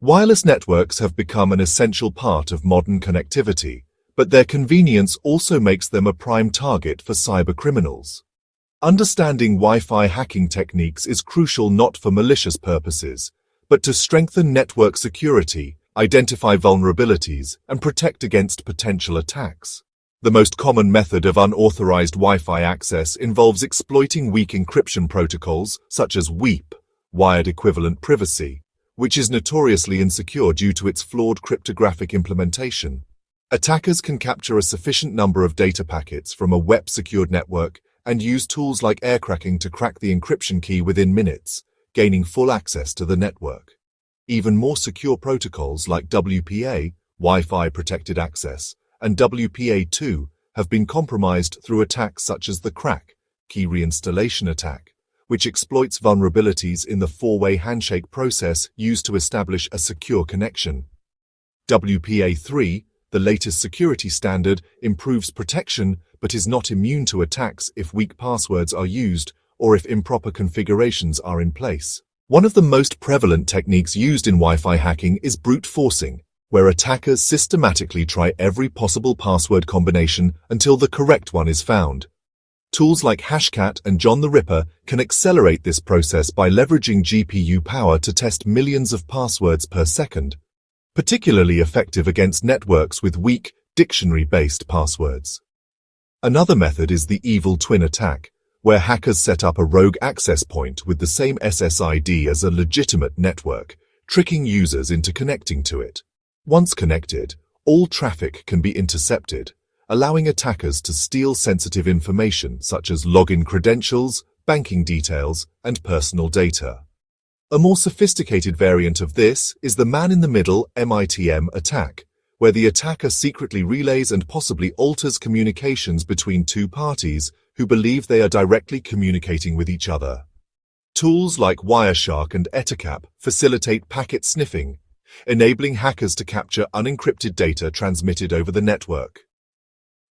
Wireless networks have become an essential part of modern connectivity, but their convenience also makes them a prime target for cybercriminals. Understanding Wi-Fi hacking techniques is crucial not for malicious purposes, but to strengthen network security, identify vulnerabilities, and protect against potential attacks. The most common method of unauthorized Wi-Fi access involves exploiting weak encryption protocols, such as WEP, Wired Equivalent Privacy, which is notoriously insecure due to its flawed cryptographic implementation. Attackers can capture a sufficient number of data packets from a WEP-secured network and use tools like Aircrack-ng to crack the encryption key within minutes, gaining full access to the network. Even more secure protocols like WPA, Wi-Fi Protected Access, and WPA2 have been compromised through attacks such as the crack key reinstallation attack, which exploits vulnerabilities in the four-way handshake process used to establish a secure connection. WPA3, the latest security standard, improves protection but is not immune to attacks if weak passwords are used or if improper configurations are in place. One of the most prevalent techniques used in Wi-Fi hacking is brute forcing, where attackers systematically try every possible password combination until the correct one is found. Tools like Hashcat and John the Ripper can accelerate this process by leveraging GPU power to test millions of passwords per second, particularly effective against networks with weak, dictionary-based passwords. Another method is the evil twin attack, where hackers set up a rogue access point with the same SSID as a legitimate network, tricking users into connecting to it. Once connected, all traffic can be intercepted, allowing attackers to steal sensitive information such as login credentials, banking details, and personal data. A more sophisticated variant of this is the man-in-the-middle MITM attack, where the attacker secretly relays and possibly alters communications between two parties who believe they are directly communicating with each other. Tools like Wireshark and Ettercap facilitate packet sniffing, enabling hackers to capture unencrypted data transmitted over the network.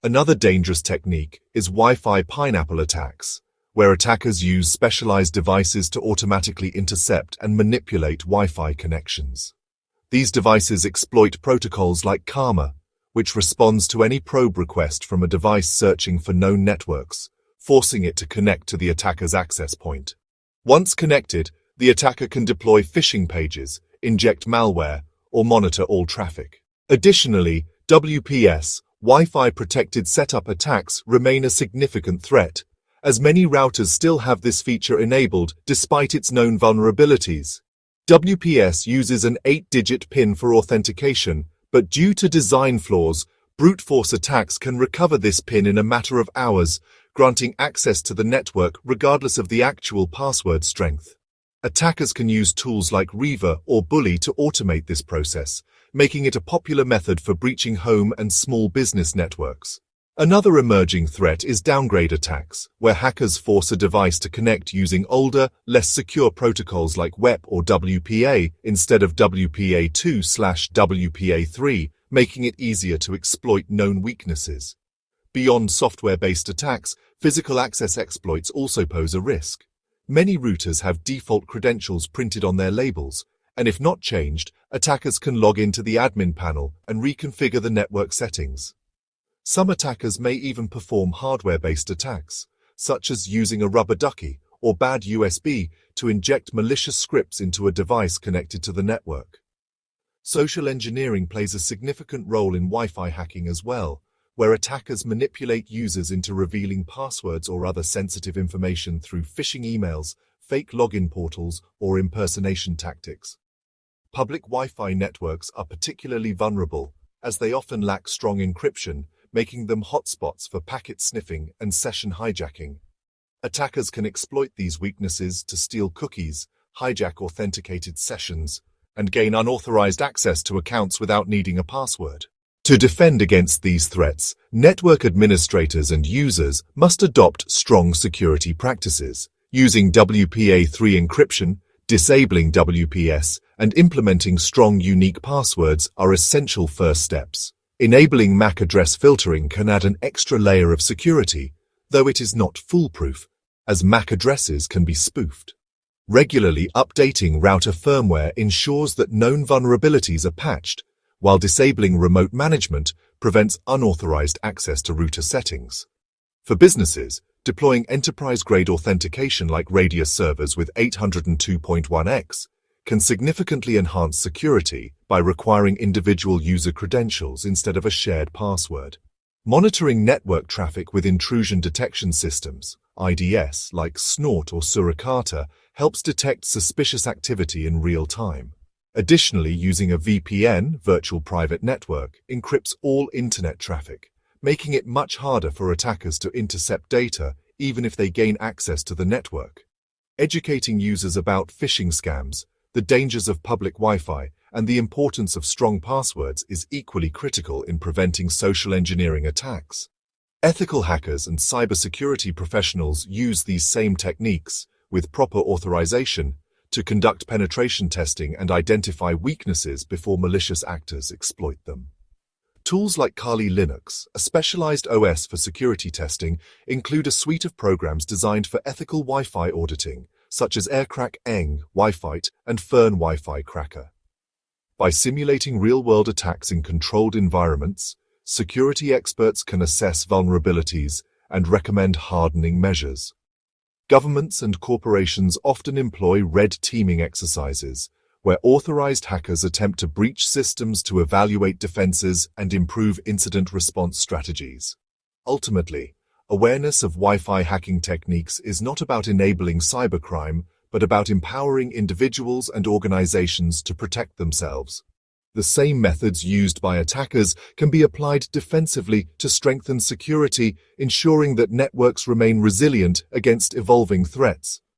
Another dangerous technique is Wi-Fi pineapple attacks, where attackers use specialized devices to automatically intercept and manipulate Wi-Fi connections. These devices exploit protocols like Karma, which responds to any probe request from a device searching for known networks, forcing it to connect to the attacker's access point. Once connected, the attacker can deploy phishing pages, inject malware, or monitor all traffic. Additionally, WPS, Wi-Fi protected setup attacks remain a significant threat, as many routers still have this feature enabled despite its known vulnerabilities. WPS uses an 8-digit PIN for authentication, but due to design flaws, brute force attacks can recover this PIN in a matter of hours, granting access to the network regardless of the actual password strength. Attackers can use tools like Reaver or Bully to automate this process, making it a popular method for breaching home and small business networks. Another emerging threat is downgrade attacks, where hackers force a device to connect using older, less secure protocols like WEP or WPA instead of WPA2/WPA3, making it easier to exploit known weaknesses. Beyond software-based attacks, physical access exploits also pose a risk. Many routers have default credentials printed on their labels, and if not changed, attackers can log into the admin panel and reconfigure the network settings. Some attackers may even perform hardware-based attacks, such as using a rubber ducky or bad USB to inject malicious scripts into a device connected to the network. Social engineering plays a significant role in Wi-Fi hacking as well, where attackers manipulate users into revealing passwords or other sensitive information through phishing emails, fake login portals, or impersonation tactics. Public Wi-Fi networks are particularly vulnerable, as they often lack strong encryption, making them hotspots for packet sniffing and session hijacking. Attackers can exploit these weaknesses to steal cookies, hijack authenticated sessions, and gain unauthorized access to accounts without needing a password. To defend against these threats, network administrators and users must adopt strong security practices. Using WPA3 encryption, disabling WPS, and implementing strong unique passwords are essential first steps. Enabling MAC address filtering can add an extra layer of security, though it is not foolproof, as MAC addresses can be spoofed. Regularly updating router firmware ensures that known vulnerabilities are patched, while disabling remote management prevents unauthorized access to router settings. For businesses, deploying enterprise-grade authentication like Radius servers with 802.1x can significantly enhance security by requiring individual user credentials instead of a shared password. Monitoring network traffic with intrusion detection systems, IDS, like Snort or Suricata, helps detect suspicious activity in real time. Additionally, using a VPN, virtual private network, encrypts all internet traffic, making it much harder for attackers to intercept data even if they gain access to the network. Educating users about phishing scams, the dangers of public Wi-Fi, and the importance of strong passwords is equally critical in preventing social engineering attacks. Ethical hackers and cybersecurity professionals use these same techniques, with proper authorization, to conduct penetration testing and identify weaknesses before malicious actors exploit them. Tools like Kali Linux, a specialized OS for security testing, include a suite of programs designed for ethical Wi-Fi auditing, such as Aircrack-ng, Wi-Fi, and Fern Wi-Fi Cracker. By simulating real-world attacks in controlled environments, security experts can assess vulnerabilities and recommend hardening measures. Governments and corporations often employ red teaming exercises, where authorized hackers attempt to breach systems to evaluate defenses and improve incident response strategies. Ultimately, awareness of Wi-Fi hacking techniques is not about enabling cybercrime, but about empowering individuals and organizations to protect themselves. The same methods used by attackers can be applied defensively to strengthen security, ensuring that networks remain resilient against evolving threats.